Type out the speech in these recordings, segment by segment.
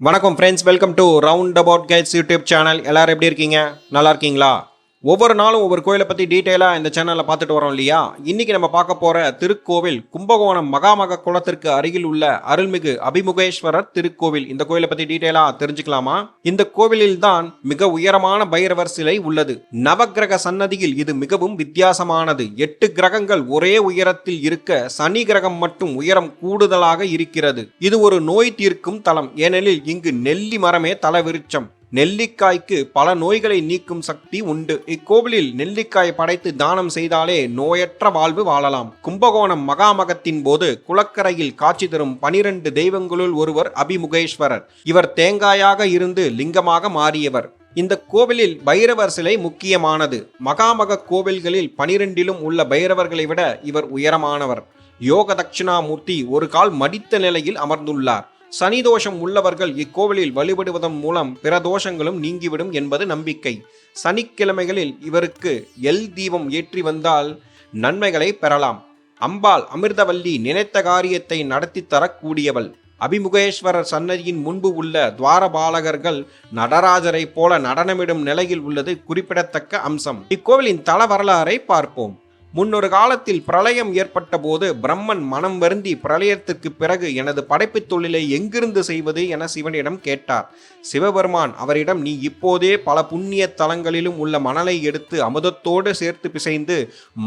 வணக்கம் friends, welcome to round about guides YouTube channel. எல்லாரும் எப்படி இருக்கீங்க? நல்லா இருக்கீங்களா? ஒவ்வொரு நாளும் ஒவ்வொரு கோயிலை பற்றி டீட்டெயிலாக இந்த சேனலில் பார்த்துட்டு வரோம் இல்லையா? இன்னைக்கு நம்ம பார்க்க போகிற திருக்கோவில் கும்பகோணம் மகாமக குளத்திற்கு அருகில் உள்ள அருள்மிகு அபிமுகேஸ்வரர் திருக்கோவில். இந்த கோயிலை பற்றி டீட்டெயிலாக தெரிஞ்சுக்கலாமா? இந்த கோவிலில் தான் மிக உயரமான பைரவர் சிலை உள்ளது. நவக்கிரக சன்னதியில் இது மிகவும் வித்தியாசமானது. 8 கிரகங்கள் ஒரே உயரத்தில் இருக்க சனி கிரகம் மட்டும் உயரம் கூடுதலாக இருக்கிறது. இது ஒரு நோய் தீர்க்கும் தலம். ஏனெனில் இங்கு நெல்லி மரமே தலவிருட்சம். நெல்லிக்காய்க்கு பல நோய்களை நீக்கும் சக்தி உண்டு. இக்கோவிலில் நெல்லிக்காய் படைத்து தானம் செய்தாலே நோயற்ற வாழ்வு வாழலாம். கும்பகோணம் மகாமகத்தின் போது குளக்கரையில் காட்சி தரும் 12 தெய்வங்களுள் ஒருவர் அபிமுகேஸ்வரர். இவர் தேங்காயாக இருந்து லிங்கமாக மாறியவர். இந்த கோவிலில் பைரவர் சிலை முக்கியமானது. மகாமக கோவில்களில் 12லும் உள்ள பைரவர்களை விட இவர் உயரமானவர். யோக தட்சிணாமூர்த்தி ஒரு கால் மடித்த நிலையில் அமர்ந்துள்ளார். சனிதோஷம் உள்ளவர்கள் இக்கோவிலில் வழிபடுவதன் மூலம் பிற தோஷங்களும் நீங்கிவிடும் என்பது நம்பிக்கை. சனிக்கிழமைகளில் இவருக்கு எல் தீபம் ஏற்றி வந்தால் நன்மைகளை பெறலாம். அம்பாள் அமிர்தவல்லி நினைத்த காரியத்தை நடத்தி தரக்கூடியவள். அபிமுகேஸ்வரர் சன்னதியின் முன்பு உள்ள துவாரபாலகர்கள் நடராஜரை போல நடனமிடும் நிலையில் உள்ளது குறிப்பிடத்தக்க அம்சம். இக்கோவிலின் தல வரலாறை பார்ப்போம். முன்னொரு காலத்தில் பிரளயம் ஏற்பட்ட போது பிரம்மன் மனம் வருந்தி பிரளயத்திற்கு பிறகு எனது படைப்புத் தொழிலை எங்கிருந்து செய்வது என சிவனிடம் கேட்டார். சிவபெருமான் அவரிடம், நீ இப்போதே பல புண்ணிய தலங்களிலும் உள்ள மணலை எடுத்து அமுதத்தோடு சேர்த்து பிசைந்து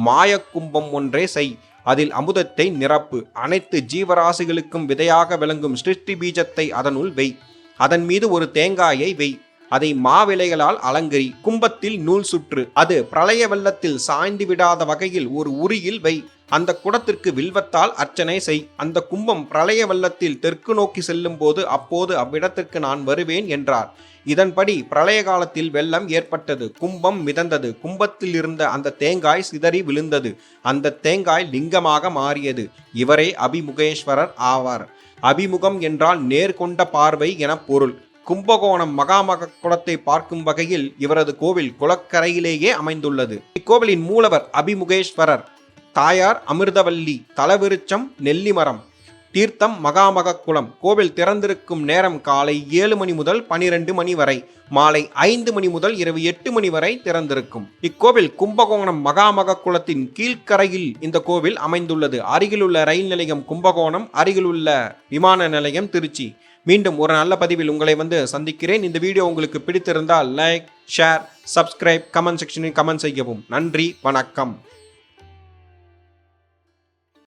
மாயக்கும்பம் ஒன்றே செய். அதில் அமுதத்தை நிரப்பு. அனைத்து ஜீவராசிகளுக்கும் விதையாக விளங்கும் சிருஷ்டி பீஜத்தை அதனுள் வெய். அதன் மீது ஒரு தேங்காயை வெய். அதை மாவிலைகளால் அலங்கரி. கும்பத்தில் நூல் சுற்று. அது பிரளய வெள்ளத்தில் சாய்ந்து விடாத வகையில் ஒரு உரியில் வை. அந்த குடத்திற்கு வில்வத்தால் அர்ச்சனை செய். அந்த கும்பம் பிரளய வெள்ளத்தில் தெற்கு நோக்கி செல்லும் போது அப்போது அவ்விடத்திற்கு நான் வருவேன் என்றார். இதன்படி பிரளய காலத்தில் வெள்ளம் ஏற்பட்டது. கும்பம் மிதந்தது. கும்பத்தில் இருந்த அந்த தேங்காய் சிதறி விழுந்தது. அந்த தேங்காய் லிங்கமாக மாறியது. இவரே அபிமுகேஸ்வரர் ஆவார். அபிமுகம் என்றால் நேர்கொண்ட பார்வை என பொருள். கும்பகோணம் மகாமக குளத்தை பார்க்கும் வகையில் இவரது கோவில் குளக்கரையிலேயே அமைந்துள்ளது. இக்கோவிலின் மூலவர் அபிமுகேஸ்வரர். தாயார் அமிர்தவல்லி. தலவிருச்சம் நெல்லிமரம். தீர்த்தம் மகாமக குளம். கோவில் திறந்திருக்கும் நேரம் காலை 7 மணி முதல் 12 மணி வரை, மாலை 5 மணி முதல் இரவு 8 மணி வரை திறந்திருக்கும். இக்கோவில் கும்பகோணம் மகாமக குளத்தின் கீழ்கரையில் இந்த கோவில் அமைந்துள்ளது. அருகிலுள்ள ரயில் நிலையம் கும்பகோணம், அருகிலுள்ள விமான நிலையம் திருச்சி. மீண்டும் ஒரு நல்ல பதிவில் உங்களை சந்திக்கிறேன். இந்த வீடியோ உங்களுக்கு பிடித்திருந்தால் லைக், ஷேர், சப்ஸ்கிரைப், கமெண்ட் செக்ஷனில் கமெண்ட் செய்யவும். நன்றி, வணக்கம்.